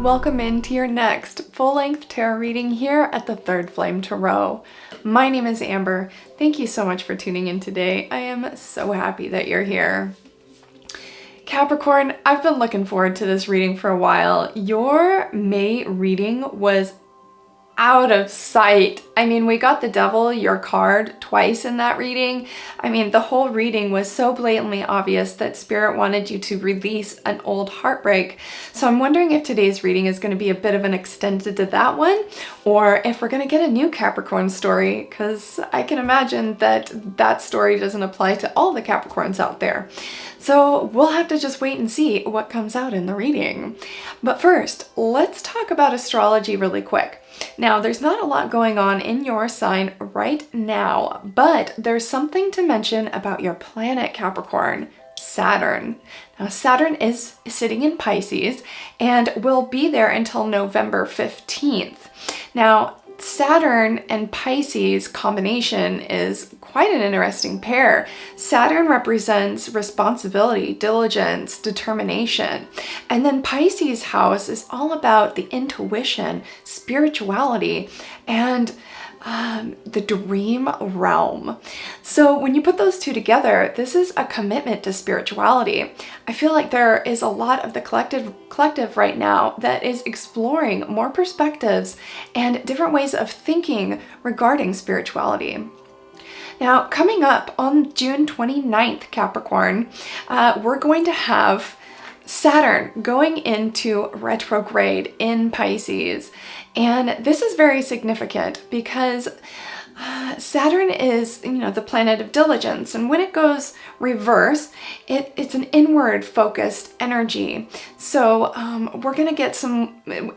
Welcome into your next full-length tarot reading here at the Third Flame Tarot. My name is Amber. Thank you so much for tuning in today. I am so happy that you're here. Capricorn, I've been looking forward to this reading for a while. Your May reading was out of sight. I mean, we got the Devil, your card, twice in that reading. I mean, the whole reading was so blatantly obvious that Spirit wanted you to release an old heartbreak. So I'm wondering if today's reading is going to be a bit of an extended to that one, or if we're going to get a new Capricorn story, because I can imagine that that story doesn't apply to all the Capricorns out there. So we'll have to just wait and see what comes out in the reading. But first, let's talk about astrology really quick. Now, there's not a lot going on in your sign right now, but there's something to mention about your planet Capricorn, Saturn. Now, Saturn is sitting in Pisces and will be there until November 15th. Now, Saturn and Pisces combination is quite an interesting pair. Saturn represents responsibility, diligence, determination. And then Pisces house is all about the intuition, spirituality, and the dream realm. So when you put those two together, this is a commitment to spirituality. I feel like there is a lot of the collective right now that is exploring more perspectives and different ways of thinking regarding spirituality. Now, coming up on June 29th, Capricorn, we're going to have Saturn going into retrograde in Pisces. And this is very significant because Saturn is, the planet of diligence. And when it goes reverse, it's an inward focused energy. So we're going to get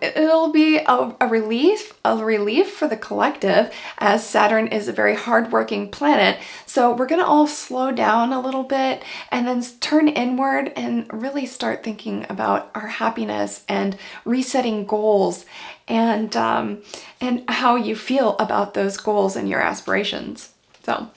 it'll be a relief for the collective, as Saturn is a very hardworking planet. So we're going to all slow down a little bit and then turn inward and really start thinking about our happiness and resetting goals and how you feel about those goals and your aspirations. So,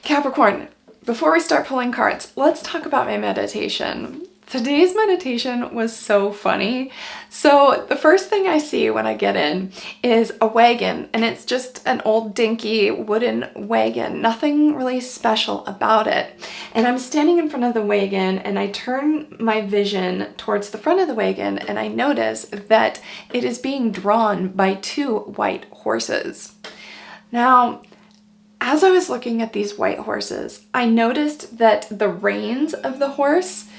Capricorn, before we start pulling cards, let's talk about my meditation. Today's meditation was so funny. So the first thing I see when I get in is a wagon, and it's just an old dinky wooden wagon, nothing really special about it. And I'm standing in front of the wagon and I turn my vision towards the front of the wagon and I notice that it is being drawn by two white horses. Now, as I was looking at these white horses, I noticed that the reins of the horse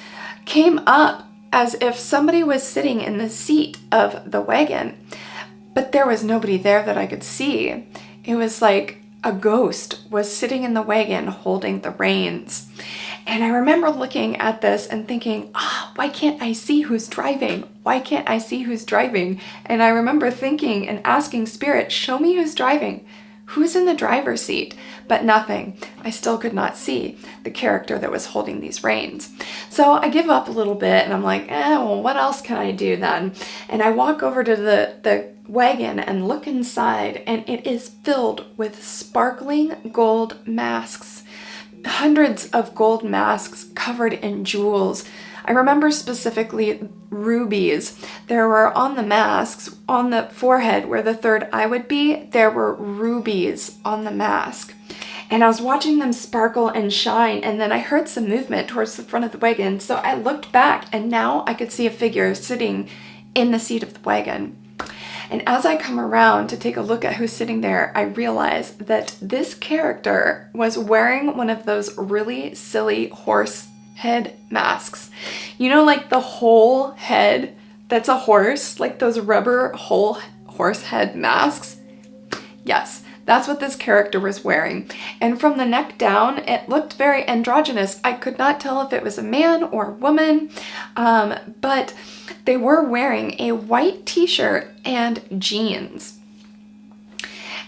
came up as if somebody was sitting in the seat of the wagon, but there was nobody there that I could see. It was like a ghost was sitting in the wagon holding the reins. And I remember looking at this and thinking, why can't I see who's driving? Why can't I see who's driving? And I remember thinking and asking Spirit, show me who's driving. Who's in the driver's seat? But nothing. I still could not see the character that was holding these reins. So I give up a little bit and I'm like, well, what else can I do then? And I walk over to the wagon and look inside, and it is filled with sparkling gold masks. Hundreds of gold masks covered in jewels. I remember specifically rubies. There were on the masks, on the forehead where the third eye would be, there were rubies on the mask. And I was watching them sparkle and shine, and then I heard some movement towards the front of the wagon. So I looked back and now I could see a figure sitting in the seat of the wagon. And as I come around to take a look at who's sitting there, I realize that this character was wearing one of those really silly horse head masks. Like the whole head that's a horse, like those rubber whole horse head masks. Yes, that's what this character was wearing. And from the neck down, it looked very androgynous. I could not tell if it was a man or a woman, but they were wearing a white t-shirt and jeans.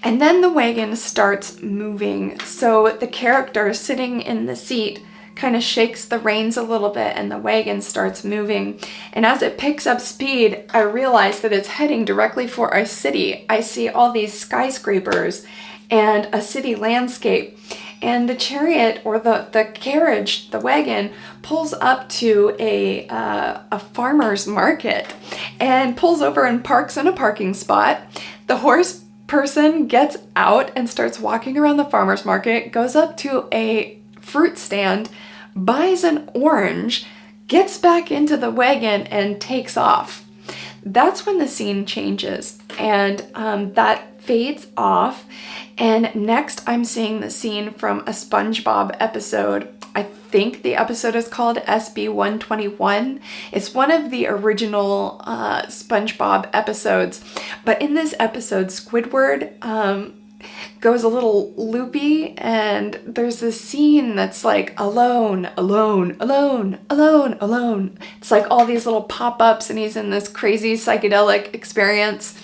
And then the wagon starts moving. So the character sitting in the seat kind of shakes the reins a little bit and the wagon starts moving. And as it picks up speed, I realize that it's heading directly for a city. I see all these skyscrapers and a city landscape. and the chariot, or the carriage, the wagon, pulls up to a farmer's market and pulls over and parks in a parking spot. The horse person gets out and starts walking around the farmer's market, goes up to a fruit stand, buys an orange, gets back into the wagon, and takes off. That's when the scene changes, and that fades off. And next I'm seeing the scene from a SpongeBob episode. I think the episode is called SB 121. It's one of the original SpongeBob episodes. But in this episode, Squidward goes a little loopy, and there's this scene that's like alone, alone, alone, alone, alone. It's like all these little pop-ups, and he's in this crazy psychedelic experience.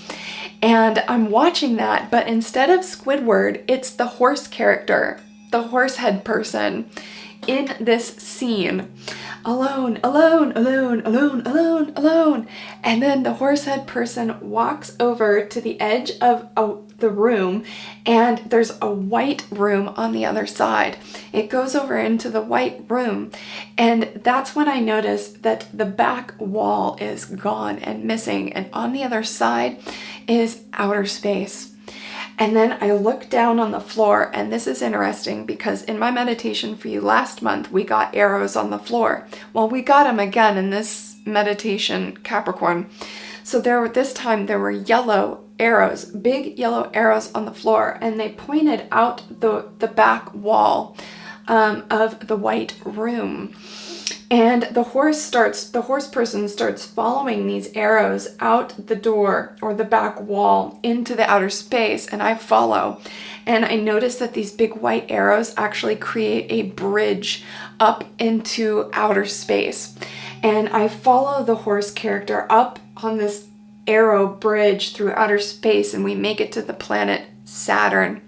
And I'm watching that, but instead of Squidward, it's the horse character, the horse head person in this scene. Alone, alone, alone, alone, alone, alone. And then the horse head person walks over to the edge of the room, and there's a white room on the other side. It goes over into the white room, and that's when I noticed that the back wall is gone and missing, and on the other side is outer space. And then I look down on the floor, and this is interesting because in my meditation for you last month, we got arrows on the floor. Well, we got them again in this meditation, Capricorn. So this time there were yellow arrows, big yellow arrows on the floor, and they pointed out the back wall of the white room. And the horse person starts following these arrows out the door or the back wall into the outer space, and I follow. And I notice that these big white arrows actually create a bridge up into outer space. And I follow the horse character up on this arrow bridge through outer space, and we make it to the planet Saturn.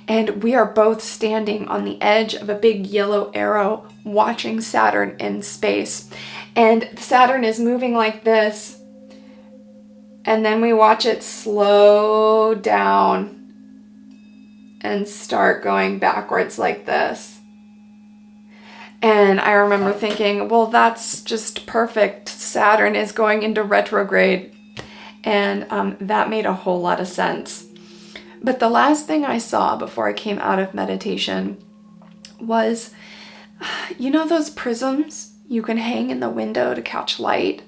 And we are both standing on the edge of a big yellow arrow watching Saturn in space. And Saturn is moving like this. And then we watch it slow down and start going backwards like this. And I remember thinking, well, that's just perfect. Saturn is going into retrograde. And that made a whole lot of sense. But the last thing I saw before I came out of meditation was, you know those prisms you can hang in the window to catch light?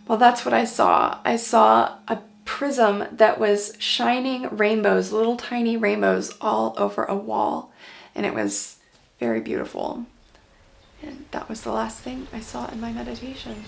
Well, that's what I saw. I saw a prism that was shining rainbows, little tiny rainbows all over a wall. And it was very beautiful. And that was the last thing I saw in my meditation.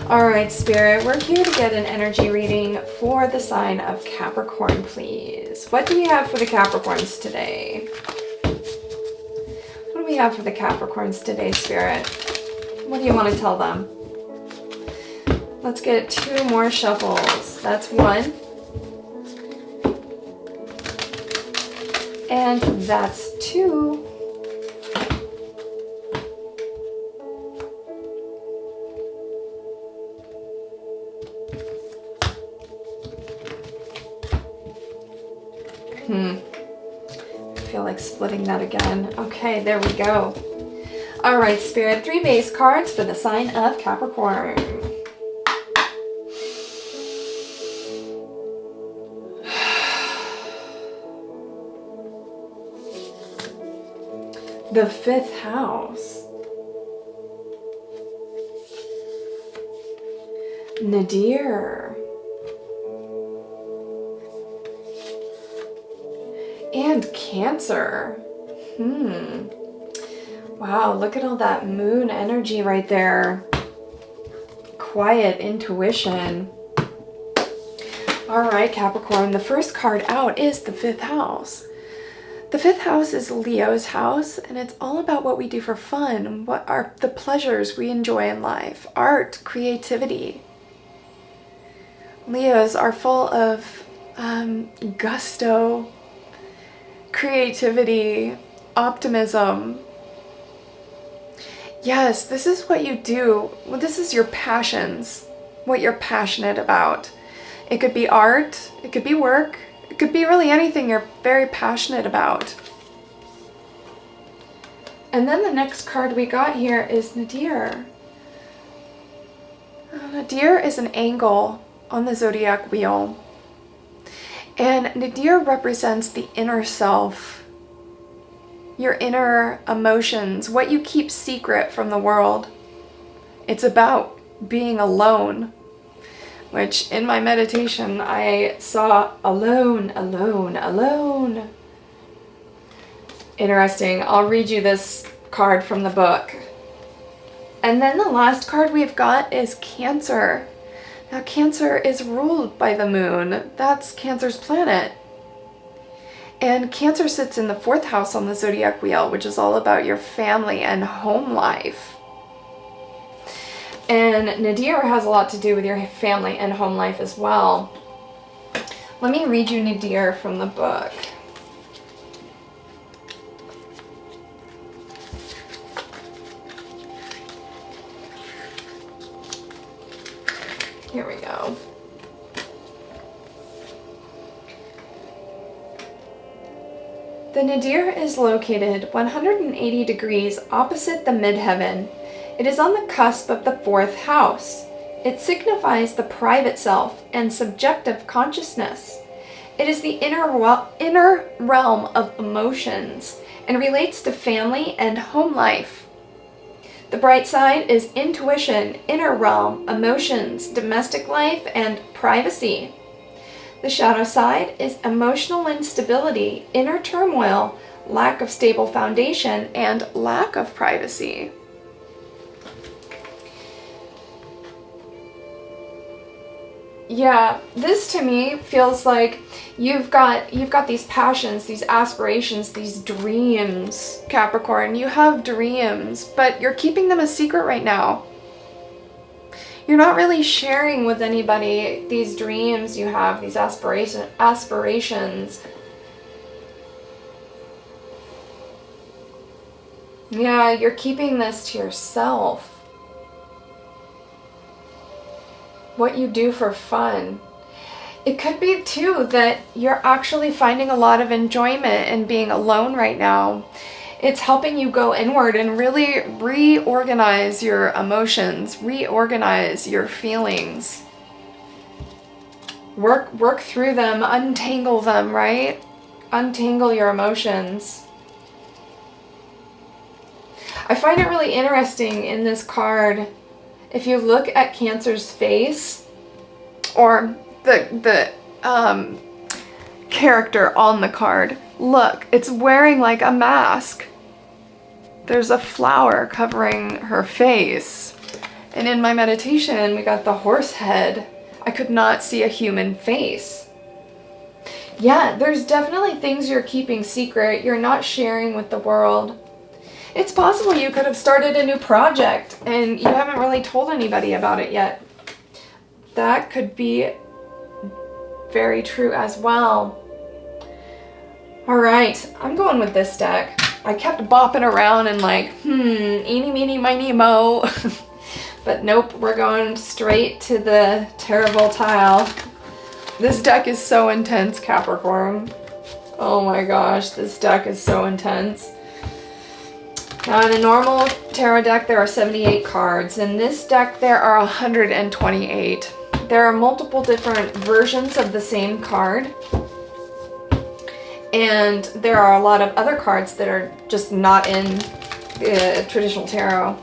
All right, Spirit, we're here to get an energy reading for the sign of Capricorn, please. What do we have for the Capricorns today? What do we have for the Capricorns today, Spirit? What do you want to tell them? Let's get 2 more shuffles. That's 1. And that's 2. I feel like splitting that again. Okay, there we go. All right, Spirit, 3 base cards for the sign of Capricorn. The 5th house. Nadir. And Cancer. Wow, look at all that moon energy right there. Quiet intuition. All right, Capricorn, the first card out is the 5th house. The 5th house is Leo's house, and it's all about what we do for fun, what are the pleasures we enjoy in life, art, creativity. Leos are full of gusto, creativity, optimism. Yes, this is what you do. Well, this is your passions, what you're passionate about. It could be art, it could be work, it could be really anything you're very passionate about. And then the next card we got here is Nadir. Nadir is an angle on the zodiac wheel. And Nadir represents the inner self, your inner emotions, what you keep secret from the world. It's about being alone. which in my meditation I saw alone, alone, alone. Interesting. I'll read you this card from the book. And then the last card we've got is Cancer. Now Cancer is ruled by the moon. That's Cancer's planet. And Cancer sits in the 4th house on the zodiac wheel, which is all about your family and home life. And Nadir has a lot to do with your family and home life as well. Let me read you Nadir from the book. Here we go. The nadir is located 180 degrees opposite the midheaven. It is on the cusp of the 4th house. It signifies the private self and subjective consciousness. It is the inner realm of emotions and relates to family and home life. The bright side is intuition, inner realm, emotions, domestic life, and privacy. The shadow side is emotional instability, inner turmoil, lack of stable foundation, and lack of privacy. Yeah, this to me feels like you've got these passions, these aspirations, these dreams, Capricorn. You have dreams, but you're keeping them a secret right now. You're not really sharing with anybody these dreams you have, these aspirations. Yeah, you're keeping this to yourself. What you do for fun. It could be too that you're actually finding a lot of enjoyment in being alone right now. It's helping you go inward and really reorganize your emotions, reorganize your feelings. Work through them, untangle them, right? Untangle your emotions. I find it really interesting in this card. If you look at Cancer's face, or the character on the card, look, it's wearing like a mask. There's a flower covering her face. And in my meditation, we got the horse head. I could not see a human face. Yeah, there's definitely things you're keeping secret, you're not sharing with the world. It's possible you could have started a new project and you haven't really told anybody about it yet. That could be very true as well. All right, I'm going with this deck. I kept bopping around and like, eeny, meeny, miny, mo. But nope, we're going straight to the terrible tile. This deck is so intense, Capricorn. Oh my gosh, this deck is so intense. Now in a normal tarot deck there are 78 cards. In this deck there are 128. There are multiple different versions of the same card. And there are a lot of other cards that are just not in traditional tarot.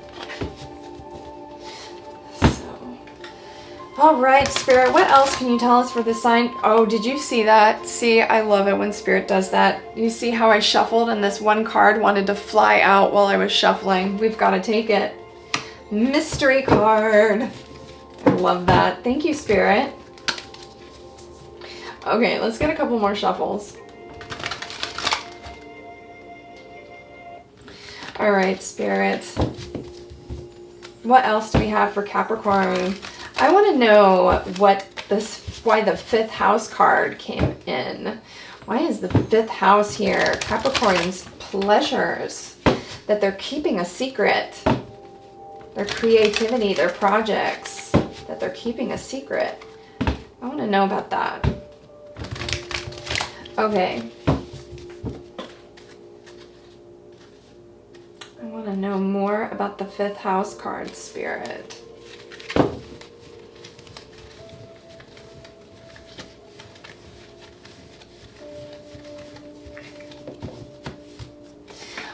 All right, Spirit, what else can you tell us for this sign? Oh, did you see that? See, I love it when Spirit does that. You see how I shuffled and this one card wanted to fly out while I was shuffling? We've got to take it. Mystery card. I love that. Thank you, Spirit. Okay, let's get a couple more shuffles. All right, Spirit. What else do we have for Capricorn? I want to know why the 5th house card came in. Why is the 5th house here? Capricorn's pleasures, that they're keeping a secret. Their creativity, their projects, that they're keeping a secret. I want to know about that. Okay. I want to know more about the 5th house card, Spirit.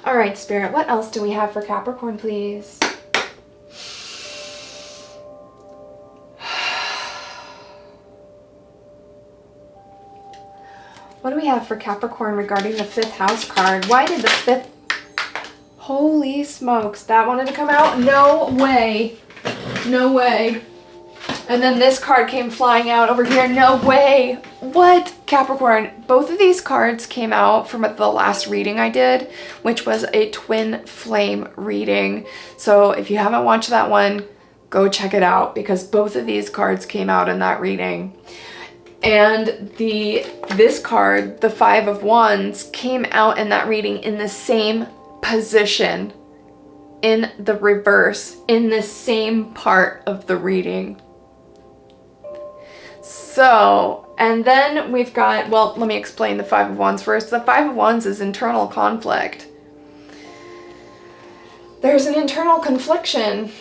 All right, Spirit, what else do we have for Capricorn, please? What do we have for Capricorn regarding the 5th house card? Why did the 5th... Holy smokes, that wanted to come out? No way. No way. And then this card came flying out over here. No way. What? Capricorn, both of these cards came out from the last reading I did, which was a twin flame reading. So if you haven't watched that one, go check it out, because both of these cards came out in that reading. And this card, the 5 of Wands, came out in that reading in the same position, in the reverse, in the same part of the reading. So, and then we've got, well, let me explain the 5 of Wands first. The 5 of Wands is internal conflict. There's an internal confliction,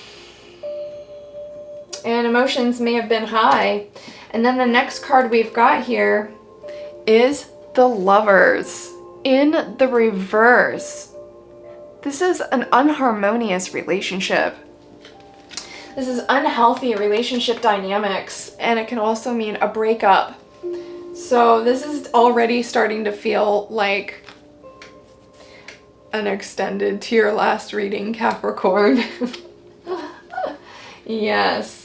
and emotions may have been high. And then the next card we've got here is the Lovers in the reverse. This is an unharmonious relationship. This is unhealthy relationship dynamics, and it can also mean a breakup. So this is already starting to feel like an extended to your last reading, Capricorn. Yes.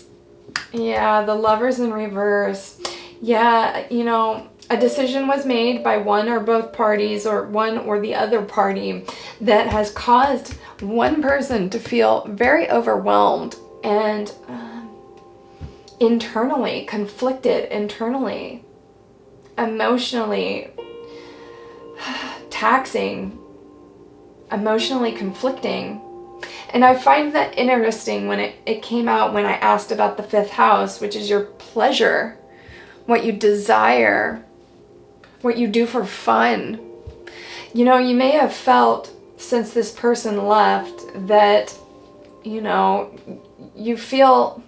Yeah, the Lovers in reverse. Yeah, you know, a decision was made by one or both parties, or one or the other party, that has caused one person to feel very overwhelmed and internally conflicted, internally, emotionally taxing, emotionally conflicting. And I find that interesting when it came out when I asked about the 5th house, which is your pleasure, what you desire, what you do for fun. You know, you may have felt since this person left that, you know, you feel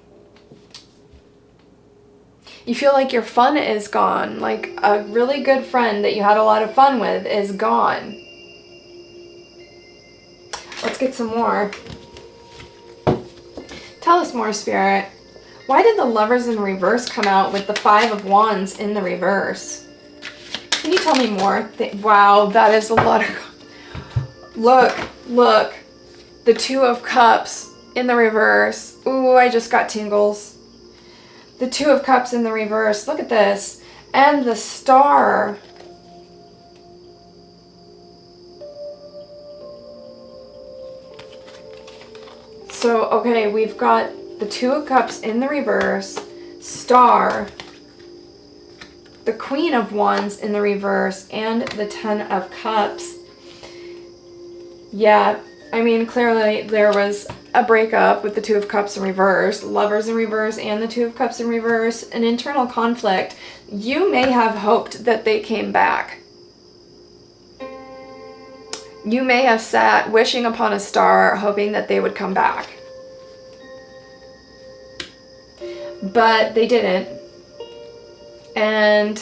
like your fun is gone, like a really good friend that you had a lot of fun with is gone. Let's get some more. Tell us more, Spirit. Why did the Lovers in reverse come out with the 5 of Wands in the reverse? Can you tell me more? Wow, that is a lot of... Look. The 2 of Cups in the reverse. Ooh, I just got tingles. The 2 of Cups in the reverse. Look at this. And the Star. So, okay, we've got the 2 of Cups in the reverse, Star, the Queen of Wands in the reverse, and the 10 of Cups. Yeah, I mean, clearly there was a breakup with the 2 of Cups in reverse, Lovers in reverse, and the 2 of Cups in reverse, an internal conflict. You may have hoped that they came back. You may have sat wishing upon a star, hoping that they would come back. But they didn't. And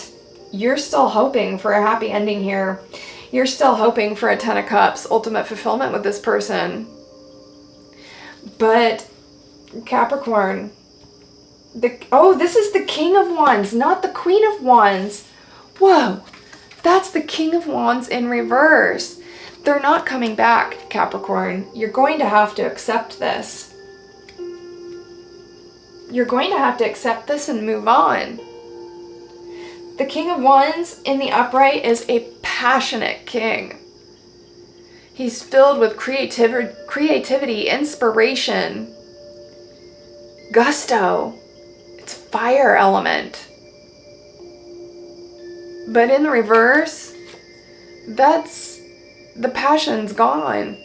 you're still hoping for a happy ending here. You're still hoping for a 10 of Cups, ultimate fulfillment with this person. But Capricorn, this is the King of Wands, not the Queen of Wands. Whoa, that's the King of Wands in reverse. They're not coming back, Capricorn. You're going to have to accept this. You're going to have to accept this and move on. The King of Wands in the upright is a passionate king. He's filled with creativity, inspiration, gusto. It's fire element. But in the reverse, the passion's gone.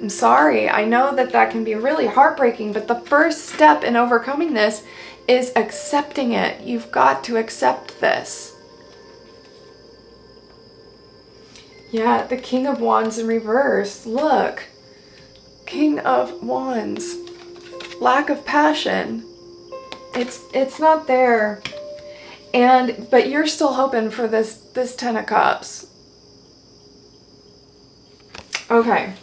I'm sorry. I know that can be really heartbreaking, but the first step in overcoming this is accepting it. You've got to accept this. Yeah, the King of Wands in reverse. Look. King of Wands. Lack of passion. It's not there. But you're still hoping for this 10 of Cups. Okay.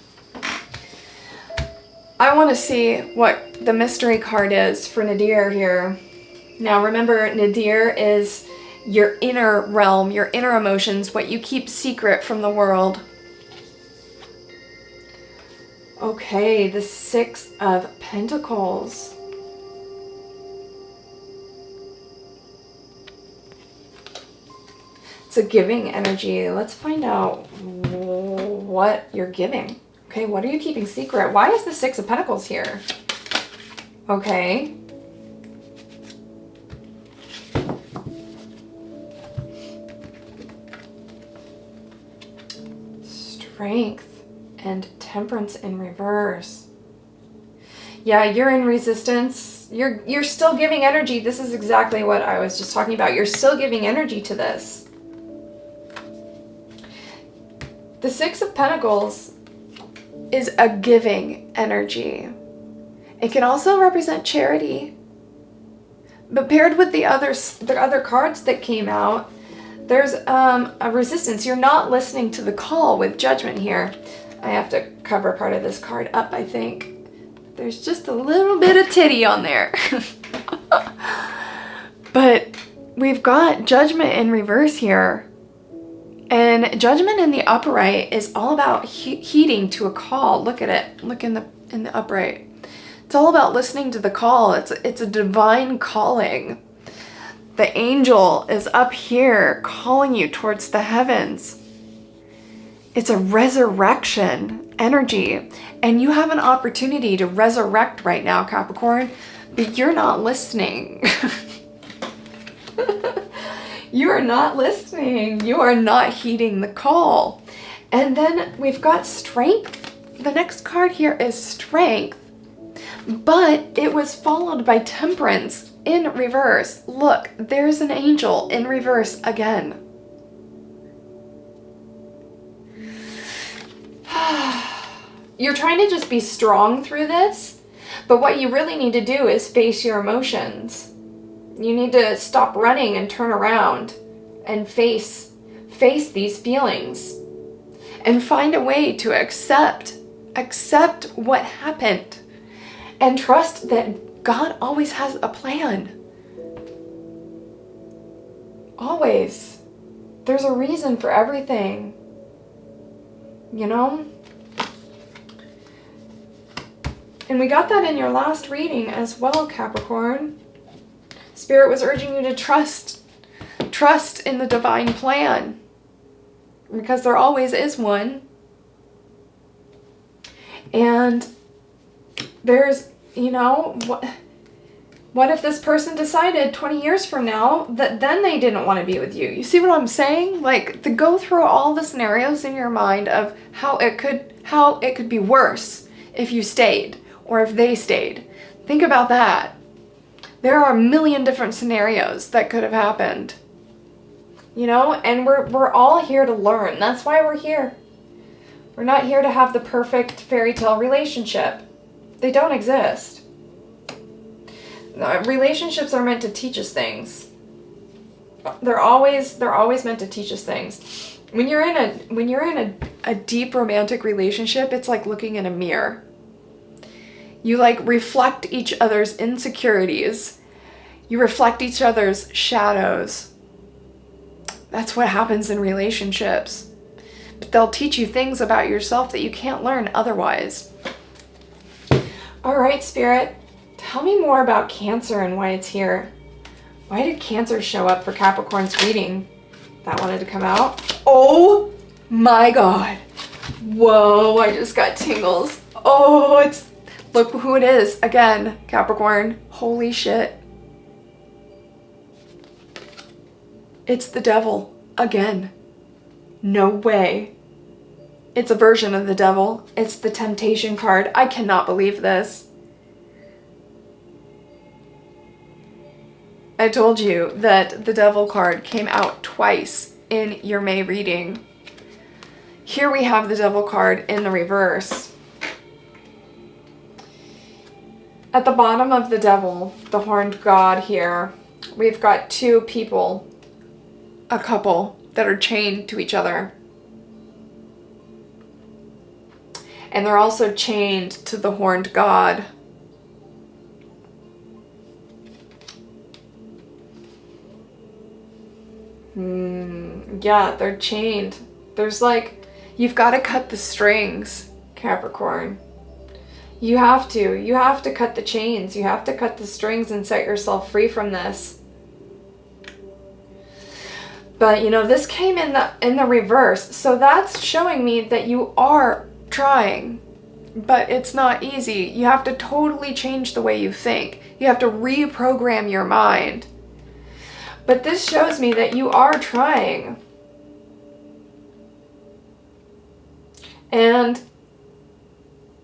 I want to see what the mystery card is for Nadir here. Now remember, Nadir is your inner realm, your inner emotions, what you keep secret from the world. Okay, the Six of Pentacles. It's a giving energy. Let's find out what you're giving. Okay, what are you keeping secret? Why is the Six of Pentacles here? Okay. Strength and Temperance in reverse. Yeah, you're in resistance. You're still giving energy. This is exactly what I was just talking about. You're still giving energy to this. The Six of Pentacles is a giving energy. It can also represent charity. But paired with the other cards that came out, there's a resistance. You're not listening to the call with Judgment here. I have to cover part of this card up, I think. There's just a little bit of titty on there. But we've got Judgment in reverse here. And Judgment in the upright is all about heeding to a call. Look at it. Look in the upright. It's all about listening to the call. It's a divine calling. The angel is up here calling you towards the heavens. It's a resurrection energy. And you have an opportunity to resurrect right now, Capricorn, but you're not listening. You are not listening. You are not heeding the call. And then we've got Strength. The next card here is Strength, but it was followed by Temperance in reverse. Look, there's an angel in reverse again. You're trying to just be strong through this, but what you really need to do is face your emotions. You need to stop running and turn around and face these feelings and find a way to accept what happened and trust that God always has a plan. Always. There's a reason for everything. You know? And we got that in your last reading as well, Capricorn. Spirit was urging you to trust in the divine plan, because there always is one. And there's, you know, what if this person decided 20 years from now that then they didn't want to be with you? You see what I'm saying? Like, to go through all the scenarios in your mind of how it could be worse if you stayed or if they stayed. Think about that. There are a million different scenarios that could have happened. You know, and we're all here to learn. That's why we're here. We're not here to have the perfect fairy tale relationship. They don't exist. Relationships are meant to teach us things. They're always meant to teach us things. When you're in a deep romantic relationship, it's like looking in a mirror. You like reflect each other's insecurities. You reflect each other's shadows. That's what happens in relationships. But they'll teach you things about yourself that you can't learn otherwise. All right, Spirit, tell me more about Cancer and why it's here. Why did Cancer show up for Capricorn's reading? That wanted to come out. Oh my God. Whoa, I just got tingles. Oh, look who it is. Again, Capricorn. Holy shit. It's the devil. Again. No way. It's a version of the devil. It's the Temptation card. I cannot believe this. I told you that the devil card came out twice in your May reading. Here we have the devil card in the reverse. At the bottom of the devil, the horned god here, we've got two people, a couple, that are chained to each other. And they're also chained to the horned god. Yeah, they're chained. There's like, you've got to cut the strings, Capricorn. You have to cut the chains. You have to cut the strings and set yourself free from this. But you know, this came in the reverse. So that's showing me that you are trying, but it's not easy. You have to totally change the way you think. You have to reprogram your mind. But this shows me that you are trying. And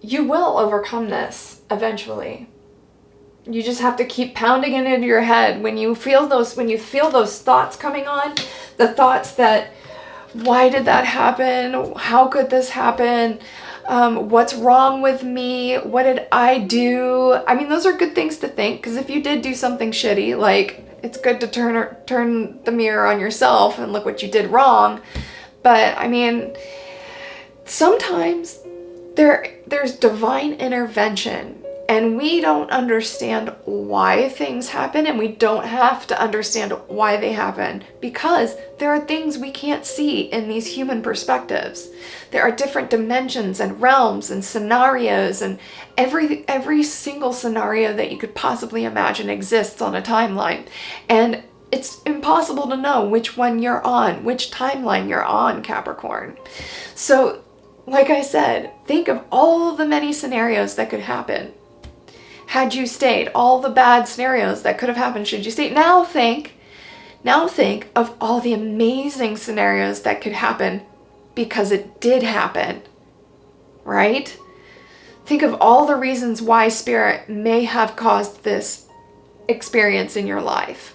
you will overcome this eventually. You just have to keep pounding it into your head. When you feel those thoughts coming on, the thoughts that, why did that happen? How could this happen? What's wrong with me? What did I do? I mean, those are good things to think, because if you did do something shitty, like, it's good to turn the mirror on yourself and look what you did wrong. But I mean, sometimes there's divine intervention, and we don't understand why things happen, and we don't have to understand why they happen, because there are things we can't see in these human perspectives. There are different dimensions and realms and scenarios, and every single scenario that you could possibly imagine exists on a timeline. And it's impossible to know which one you're on, which timeline you're on, Capricorn. So, like I said, think of all the many scenarios that could happen had you stayed, all the bad scenarios that could have happened should you stay. Now think of all the amazing scenarios that could happen because it did happen, right? Think of all the reasons why Spirit may have caused this experience in your life.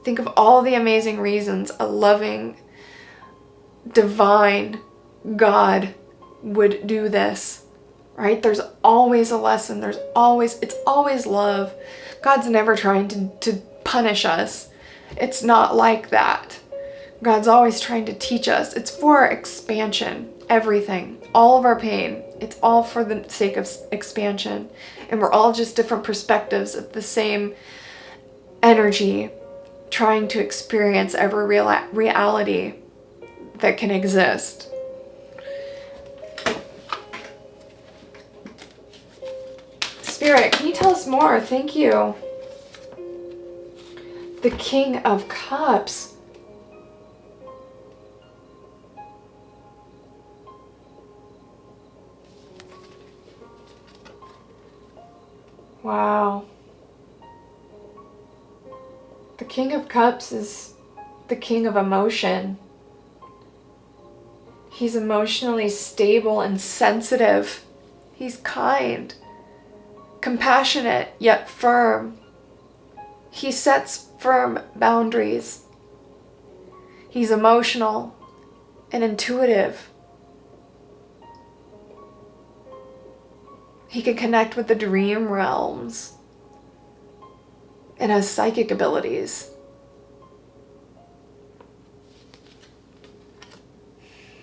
Think of all the amazing reasons a loving, divine God would do this, right? There's always a lesson. It's always love. God's never trying to punish us. It's not like that. God's always trying to teach us. It's for expansion. Everything, all of our pain, it's all for the sake of expansion. And we're all just different perspectives of the same energy, trying to experience every reality that can exist. Spirit, can you tell us more? Thank you. The King of Cups. Wow. The King of Cups is the king of emotion. He's emotionally stable and sensitive. He's kind, compassionate, yet firm. He sets firm boundaries. He's emotional and intuitive. He can connect with the dream realms and has psychic abilities.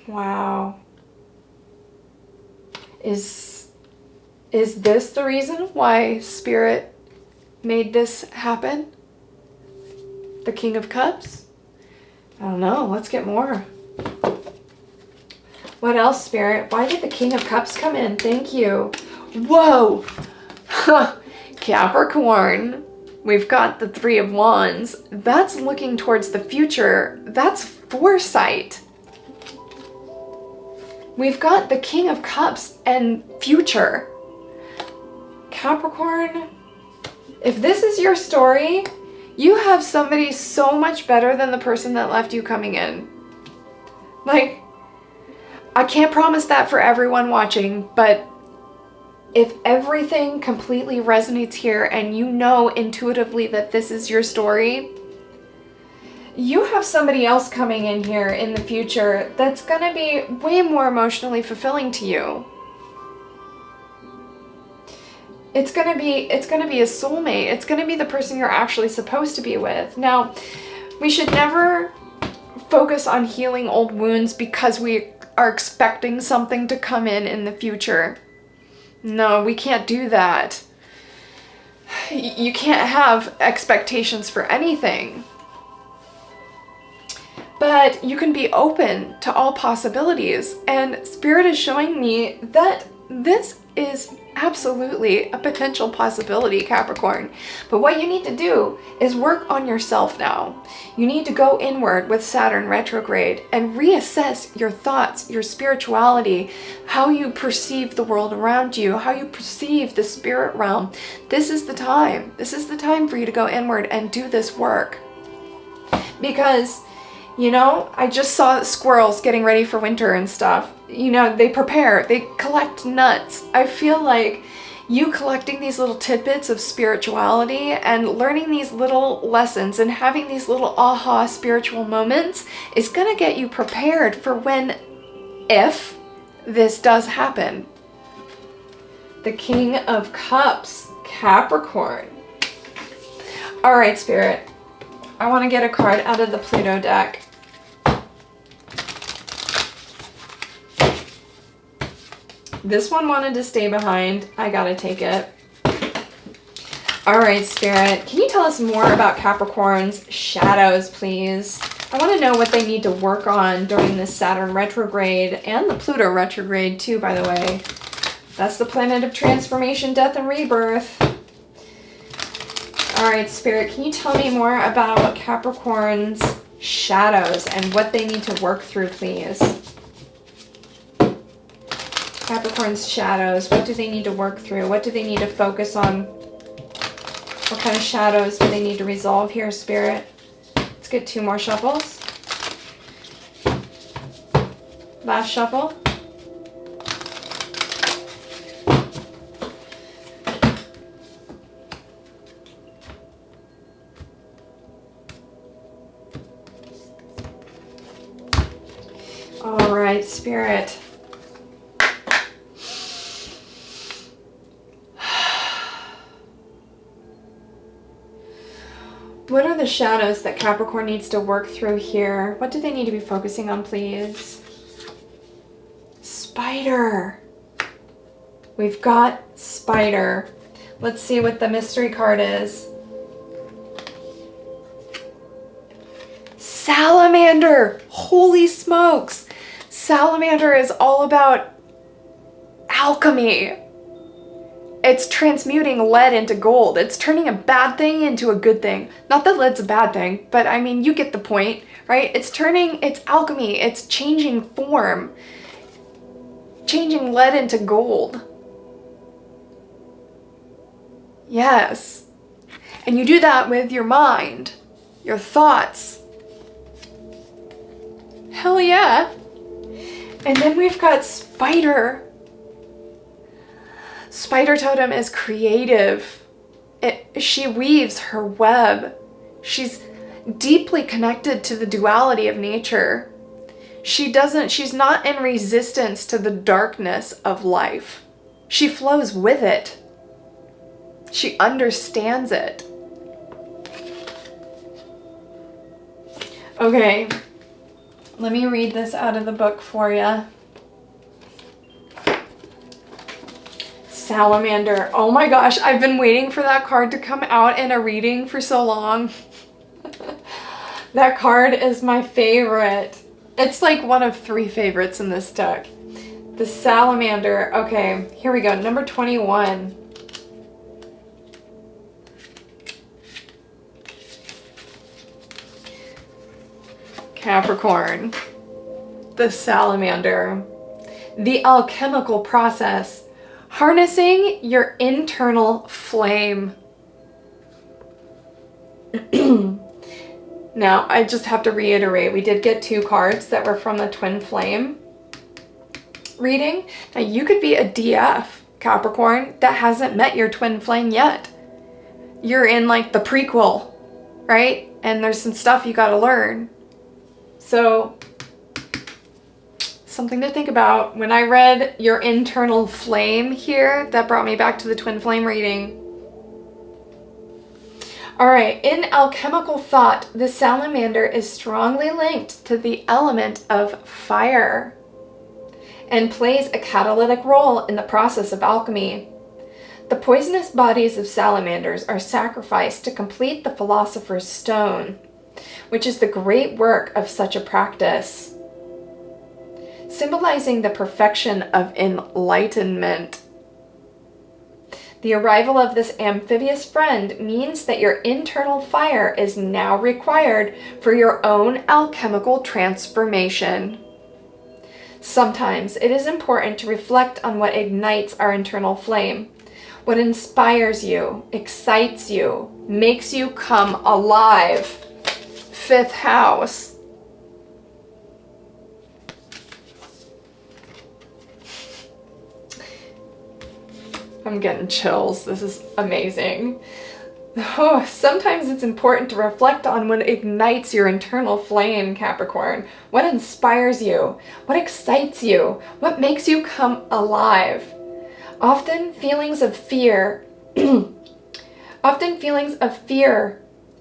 Wow. Is this the reason why Spirit made this happen? The King of Cups? I don't know. Let's get more. What else, Spirit? Why did the King of Cups come in? Thank you. Whoa! Capricorn. We've got the Three of Wands. That's looking towards the future. That's foresight. We've got the King of Cups and future. Capricorn, if this is your story, you have somebody so much better than the person that left you coming in. Like, I can't promise that for everyone watching, but if everything completely resonates here and you know intuitively that this is your story, you have somebody else coming in here in the future that's gonna be way more emotionally fulfilling to you. It's gonna be a soulmate. It's gonna be the person you're actually supposed to be with. Now, we should never focus on healing old wounds because we are expecting something to come in the future. No, we can't do that. You can't have expectations for anything. but you can be open to all possibilities. And Spirit is showing me that this is absolutely a potential possibility, Capricorn. But what you need to do is work on yourself now. You need to go inward with Saturn retrograde and reassess your thoughts, your spirituality, how you perceive the world around you, how you perceive the spirit realm. This is the time. This is the time for you to go inward and do this work. Because, you know, I just saw squirrels getting ready for winter and stuff. You know, they prepare, they collect nuts. I feel like you collecting these little tidbits of spirituality and learning these little lessons and having these little aha spiritual moments is going to get you prepared for when, if this does happen. The King of Cups, Capricorn. All right, Spirit. I want to get a card out of the Pluto deck. This one wanted to stay behind. I gotta take it. All right, Spirit. Can you tell us more about Capricorn's shadows, please? I want to know what they need to work on during this Saturn retrograde and the Pluto retrograde too, by the way. That's the planet of transformation, death, and rebirth. All right, Spirit. Can you tell me more about Capricorn's shadows and what they need to work through, please? Capricorn's shadows, what do they need to work through? What do they need to focus on? What kind of shadows do they need to resolve here, Spirit? Let's get 2 more shuffles. Last shuffle. All right, Spirit. What are the shadows that Capricorn needs to work through here? What do they need to be focusing on, please? Spider. We've got Spider. Let's see what the mystery card is. Salamander. Holy smokes. Salamander is all about alchemy. It's transmuting lead into gold. It's turning a bad thing into a good thing. Not that lead's a bad thing, but I mean, you get the point, right? It's alchemy. It's changing form. Changing lead into gold. Yes. And you do that with your mind, your thoughts. Hell yeah. And then we've got Spider. Spider totem is creative. She weaves her web. She's deeply connected to the duality of nature. She's not in resistance to the darkness of life. She flows with it. She understands it. Okay, let me read this out of the book for you. Salamander. Oh my gosh, I've been waiting for that card to come out in a reading for so long. That card is my favorite. It's like one of 3 favorites in this deck. The Salamander. Okay, here we go. Number 21. Capricorn. The Salamander. The alchemical process. Harnessing your internal flame. Now, I just have to reiterate, we did get 2 cards that were from the Twin Flame reading. Now, you could be a DF, Capricorn, that hasn't met your Twin Flame yet. You're in like the prequel, right? And there's some stuff you gotta learn. So, something to think about. When I read your internal flame here, that brought me back to the Twin Flame reading. All right, in alchemical thought, the salamander is strongly linked to the element of fire and plays a catalytic role in the process of alchemy. The poisonous bodies of salamanders are sacrificed to complete the philosopher's stone. which is the great work of such a practice, symbolizing the perfection of enlightenment. The arrival of this amphibious friend means that your internal fire is now required for your own alchemical transformation. Sometimes it is important to reflect on what ignites our internal flame, what inspires you, excites you, makes you come alive. Fifth house. I'm getting chills. This is amazing. Oh, sometimes it's important to reflect on what ignites your internal flame, Capricorn. What inspires you? What excites you? What makes you come alive? Often feelings of fear,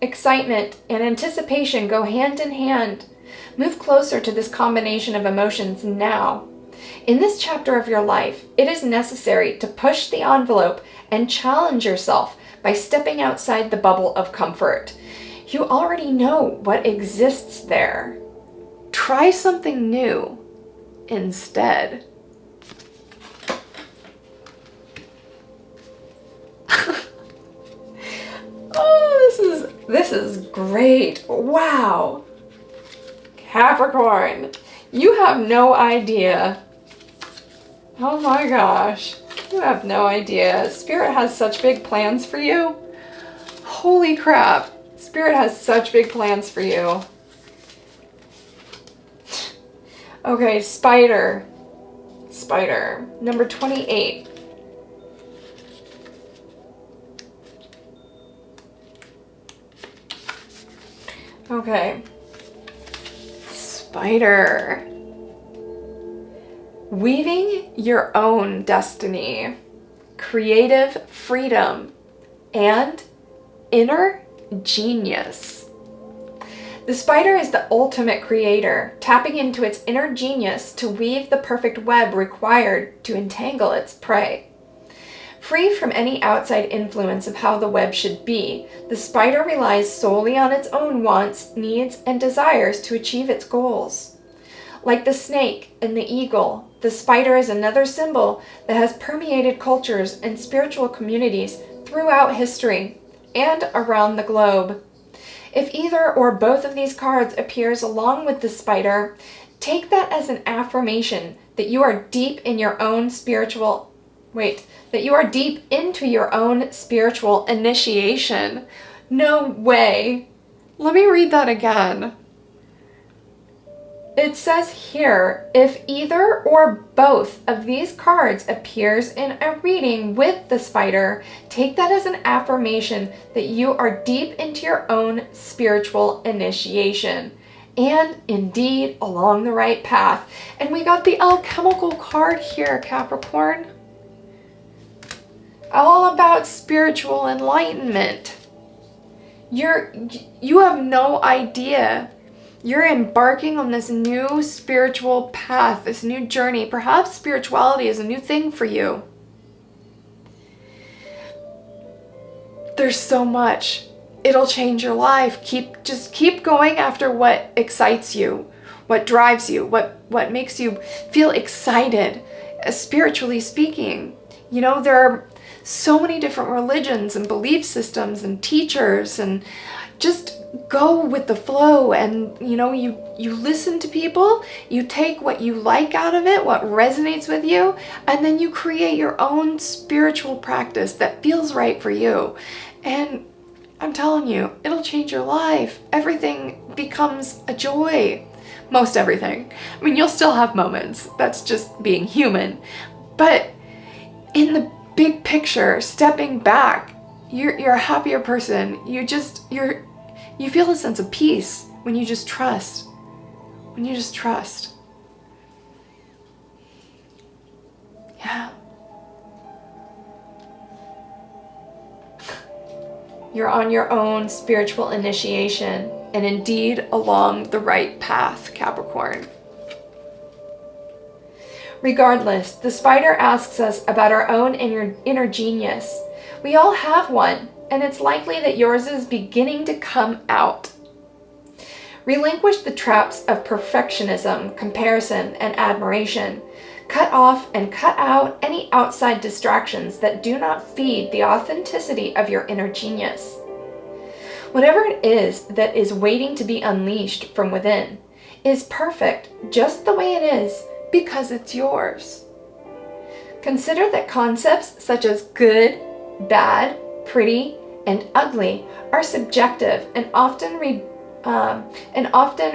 excitement, and anticipation go hand in hand. Move closer to this combination of emotions now. In this chapter of your life, it is necessary to push the envelope and challenge yourself by stepping outside the bubble of comfort. You already know what exists there. Try something new instead. Oh, this is great. Wow. Capricorn, you have no idea. Oh my gosh. You have no idea. Spirit has such big plans for you. Holy crap. Spirit has such big plans for you. Okay, Spider. Spider. Number 28. Okay. Spider. Weaving your own destiny, creative freedom, and inner genius. The spider is the ultimate creator, tapping into its inner genius to weave the perfect web required to entangle its prey. Free from any outside influence of how the web should be, the spider relies solely on its own wants, needs, and desires to achieve its goals. Like the snake and the eagle, the spider is another symbol that has permeated cultures and spiritual communities throughout history and around the globe. If either or both of these cards appears along with the spider, take that as an affirmation that you are deep into your own spiritual initiation. No way. Let me read that again. It says here, if either or both of these cards appears in a reading with the spider, take that as an affirmation that you are deep into your own spiritual initiation and indeed along the right path. And we got the alchemical card here, Capricorn. All about spiritual enlightenment. You have no idea. You're embarking on this new spiritual path, this new journey. Perhaps spirituality is a new thing for you. There's so much. It'll change your life. Just keep going after what excites you, what drives you, what makes you feel excited, spiritually speaking. You know, there are so many different religions and belief systems and teachers, and just go with the flow. And you listen to people, you take what you like out of it, what resonates with you, and then you create your own spiritual practice that feels right for you. And I'm telling you, it'll change your life. Everything becomes a joy. Most everything. I mean, you'll still have moments. That's just being human. But in the big picture, stepping back, you're a happier person. You feel a sense of peace when you just trust. When you just trust. Yeah. You're on your own spiritual initiation and indeed along the right path, Capricorn. Regardless, the spider asks us about our own inner genius. We all have one, and it's likely that yours is beginning to come out. Relinquish the traps of perfectionism, comparison, and admiration. Cut off and cut out any outside distractions that do not feed the authenticity of your inner genius. Whatever it is that is waiting to be unleashed from within is perfect just the way it is because it's yours. Consider that concepts such as good, bad, pretty, and ugly are subjective and often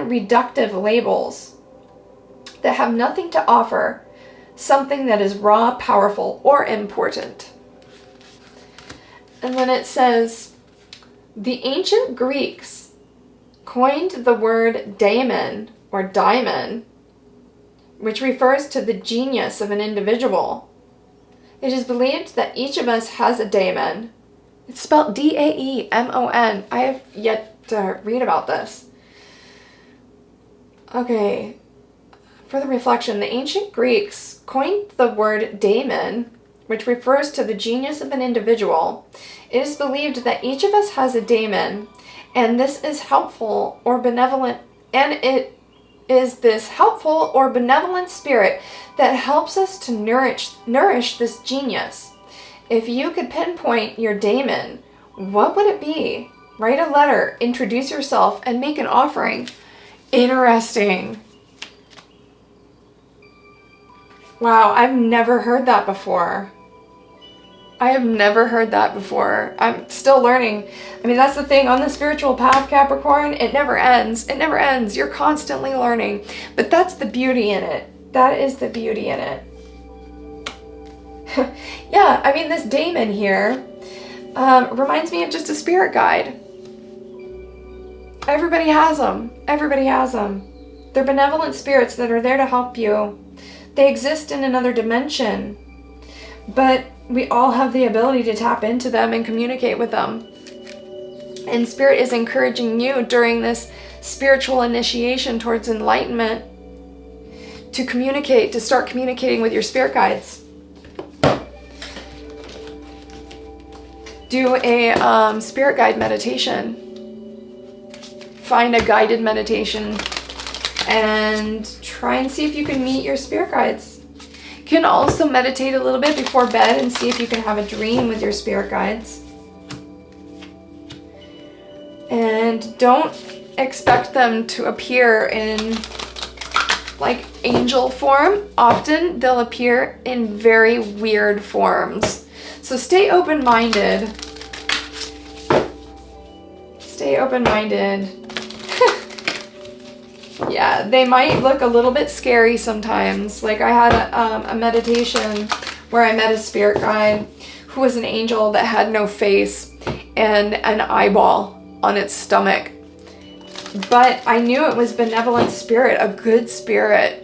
reductive labels that have nothing to offer something that is raw, powerful, or important. And then it says, the ancient Greeks coined the word daemon or daimon, which refers to the genius of an individual. It is believed that each of us has a daemon. It's spelled D-A-E-M-O-N. I have yet to read about this. Okay. For the reflection, the ancient Greeks coined the word daemon, which refers to the genius of an individual. It is believed that each of us has a daemon, and this is helpful or benevolent, and it is this helpful or benevolent spirit that helps us to nourish this genius. If you could pinpoint your daemon, what would it be? Write a letter, introduce yourself, and make an offering. Interesting. Wow, I've never heard that before. I have never heard that before. I'm still learning. I mean, that's the thing on the spiritual path, Capricorn. It never ends. It never ends. You're constantly learning. But that's the beauty in it. That is the beauty in it. Yeah, I mean, this daemon here reminds me of just a spirit guide. Everybody has them. Everybody has them. They're benevolent spirits that are there to help you. They exist in another dimension. But we all have the ability to tap into them and communicate with them. And Spirit is encouraging you during this spiritual initiation towards enlightenment to communicate, to start communicating with your spirit guides. Do a spirit guide meditation. Find a guided meditation and try and see if you can meet your spirit guides. You can also meditate a little bit before bed and see if you can have a dream with your spirit guides. And don't expect them to appear in like angel form. Often they'll appear in very weird forms. So stay open-minded. Stay open-minded. Yeah, they might look a little bit scary sometimes. Like I had a meditation where I met a spirit guide who was an angel that had no face and an eyeball on its stomach. But I knew it was benevolent spirit, a good spirit.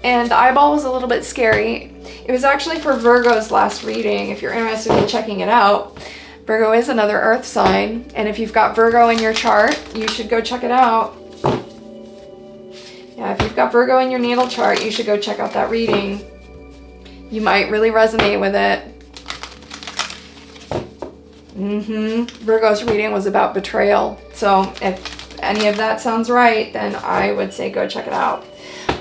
And the eyeball was a little bit scary. It was actually for Virgo's last reading, if you're interested in checking it out. Virgo is another earth sign. And if you've got Virgo in your chart, you should go check it out. Yeah, if you've got Virgo in your natal chart, you should go check out that reading. You might really resonate with it. Virgo's reading was about betrayal. So if any of that sounds right, then I would say go check it out.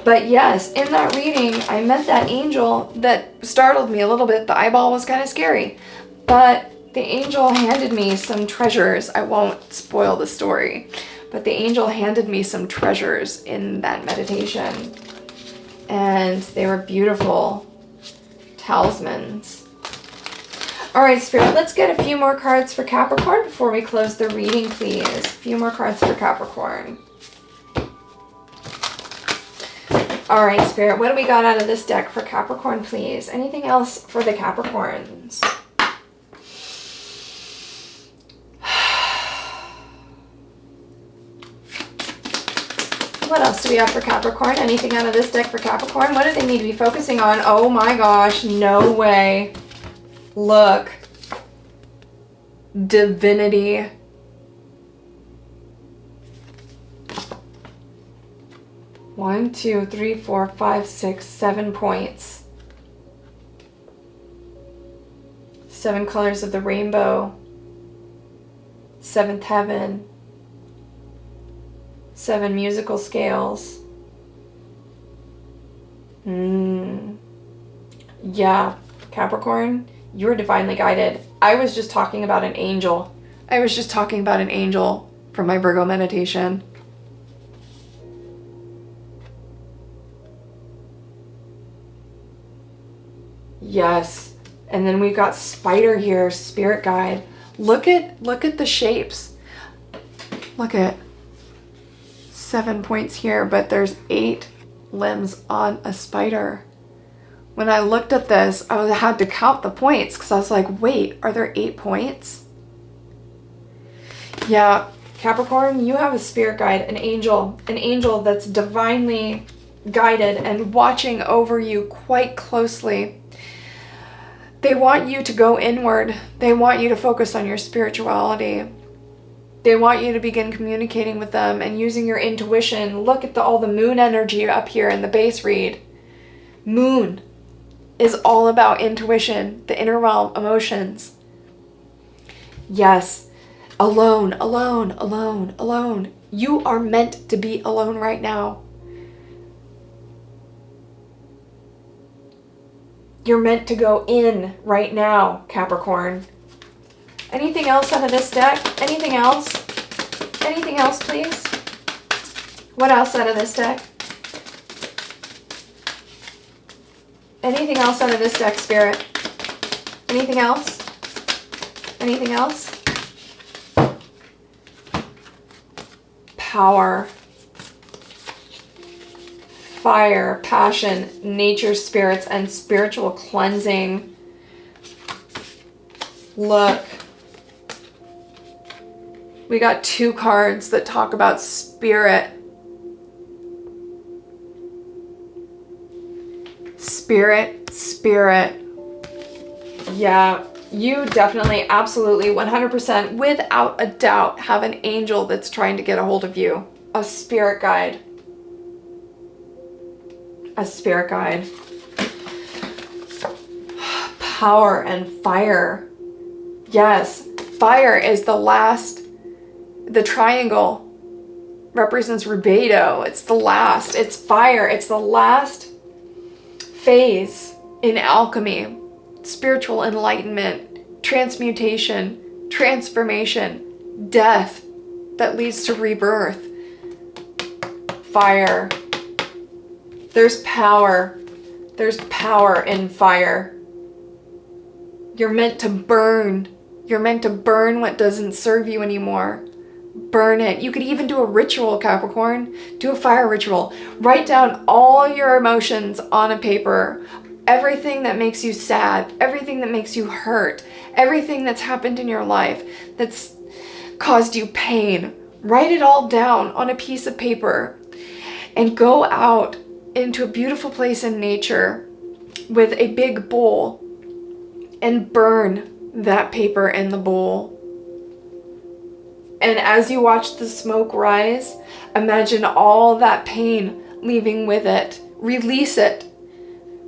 But yes, in that reading, I met that angel that startled me a little bit. The eyeball was kind of scary. But the angel handed me some treasures. I won't spoil the story. But the angel handed me some treasures in that meditation. And they were beautiful talismans. All right, Spirit, let's get a few more cards for Capricorn before we close the reading, please. A few more cards for Capricorn. All right, Spirit, what do we got out of this deck for Capricorn, please? Anything else for the Capricorns? What else do we have for Capricorn? Anything out of this deck for Capricorn? What do they need to be focusing on? Oh my gosh, no way. Look. Divinity. One, two, three, 4, 5, 6, 7 points. 7 colors of the rainbow. 7th heaven. 7 musical scales. Yeah, Capricorn, you're divinely guided. I was just talking about an angel. I was just talking about an angel from my Virgo meditation. Yes. And then we've got spider here, spirit guide. Look at the shapes. Look at 7 points here, but there's 8 limbs on a spider. When I looked at this, I had to count the points because I was like, wait, are there 8 points? Yeah, Capricorn, you have a spirit guide, an angel that's divinely guided and watching over you quite closely. They want you to go inward. They want you to focus on your spirituality. They want you to begin communicating with them and using your intuition. Look at all the moon energy up here in the base read. Moon is all about intuition, the inner realm, emotions. Yes, alone, alone, alone, alone. You are meant to be alone right now. You're meant to go in right now, Capricorn. Anything else out of this deck? Anything else? Anything else, please? What else out of this deck? Anything else out of this deck, Spirit? Anything else? Anything else? Power. Fire, passion, nature, spirits, and spiritual cleansing. Look. We got 2 cards that talk about spirit. Spirit, spirit. Yeah, you definitely, absolutely, 100%, without a doubt, have an angel that's trying to get a hold of you. A spirit guide. A spirit guide. Power and fire. Yes, fire is the triangle represents rubedo. It's the last. It's fire. It's the last phase in alchemy. Spiritual enlightenment, transmutation, transformation, death that leads to rebirth. Fire. There's power. There's power in fire. You're meant to burn. You're meant to burn what doesn't serve you anymore. Burn it. You could even do a ritual, Capricorn. Do a fire ritual. Write down all your emotions on a paper. Everything that makes you sad. Everything that makes you hurt. Everything that's happened in your life that's caused you pain. Write it all down on a piece of paper and go out into a beautiful place in nature with a big bowl and burn that paper in the bowl. And as you watch the smoke rise, imagine all that pain leaving with it. Release it.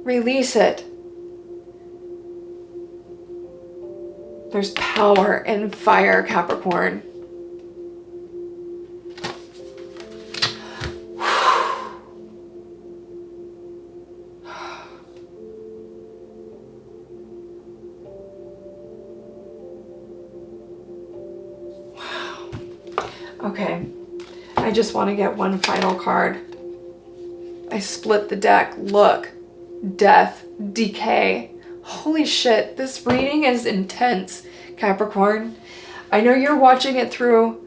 Release it. There's power in fire, Capricorn. Okay, I just want to get one final card. I split the deck. Look, death, decay. Holy shit, this reading is intense, Capricorn. I know you're watching it through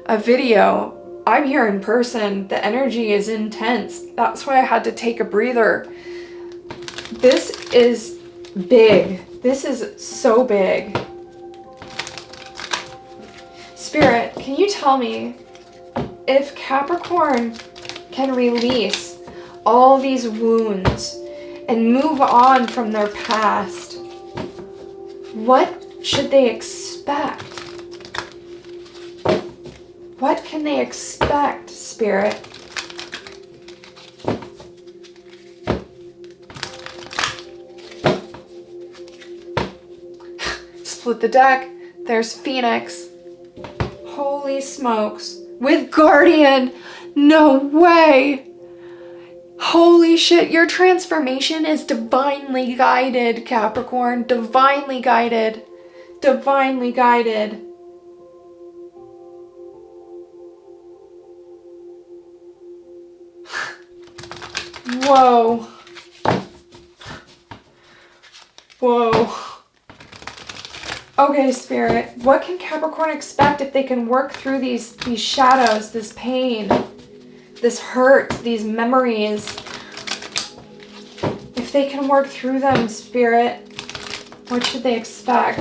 a video. I'm here in person. The energy is intense. That's why I had to take a breather. This is big. This is so big. Spirit, can you tell me if Capricorn can release all these wounds and move on from their past, what should they expect? What can they expect, Spirit? Split the deck. There's Phoenix. Holy smokes. with guardian. No way. Holy shit, your transformation is divinely guided, Capricorn. Divinely guided. Divinely guided. Whoa. Whoa. Okay, Spirit, what can Capricorn expect if they can work through these shadows, this pain, this hurt, these memories? If they can work through them, Spirit, what should they expect?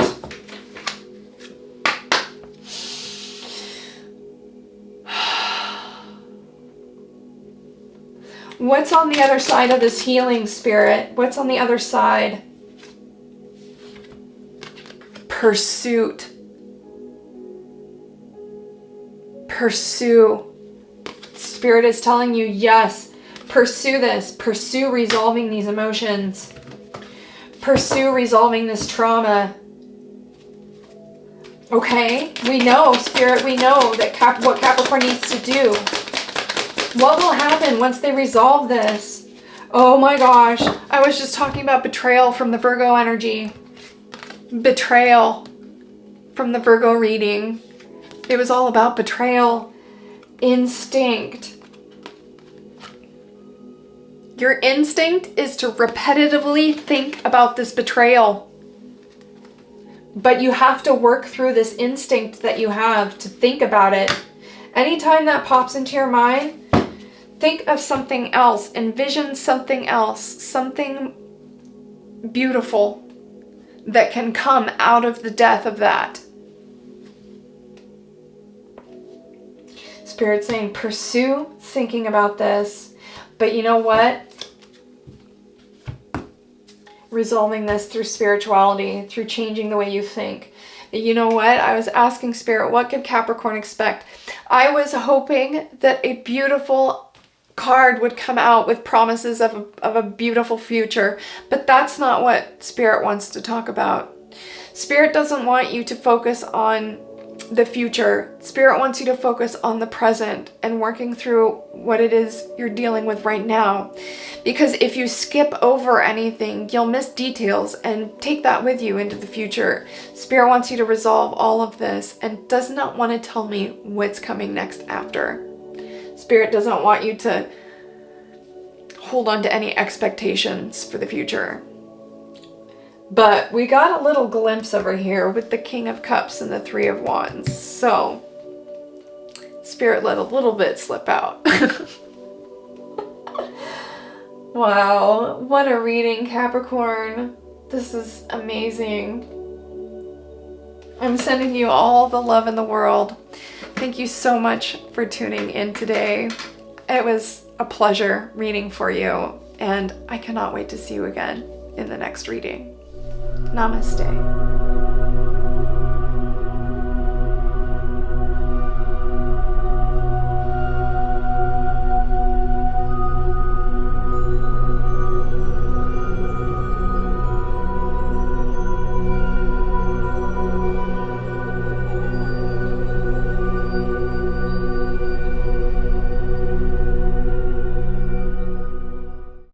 What's on the other side of this healing, Spirit? What's on the other side? Pursuit. Pursue. Spirit is telling you, yes, pursue this. Pursue resolving these emotions. Pursue resolving this trauma. Okay? We know, Spirit, we know that what Capricorn needs to do. What will happen once they resolve this? Oh my gosh. I was just talking about betrayal from the Virgo energy. Betrayal from the Virgo reading. It was all about betrayal. Instinct. Your instinct is to repetitively think about this betrayal. But you have to work through this instinct that you have to think about it. Anytime that pops into your mind, think of something else. Envision something else. Something beautiful that can come out of the death of that. Spirit saying, pursue thinking about this. But you know what? Resolving this through spirituality, through changing the way you think. You know what? I was asking Spirit, what could Capricorn expect? I was hoping that a beautiful card would come out with promises of a beautiful future, but that's not what Spirit wants to talk about. Spirit doesn't want you to focus on the future. Spirit wants you to focus on the present and working through what it is you're dealing with right now. Because if you skip over anything, you'll miss details and take that with you into the future. Spirit wants you to resolve all of this and does not want to tell me what's coming next after. Spirit doesn't want you to hold on to any expectations for the future. But we got a little glimpse over here with the King of Cups and the Three of Wands. So, Spirit let a little bit slip out. Wow, what a reading, Capricorn. This is amazing. I'm sending you all the love in the world. Thank you so much for tuning in today. It was a pleasure reading for you, and I cannot wait to see you again in the next reading. Namaste.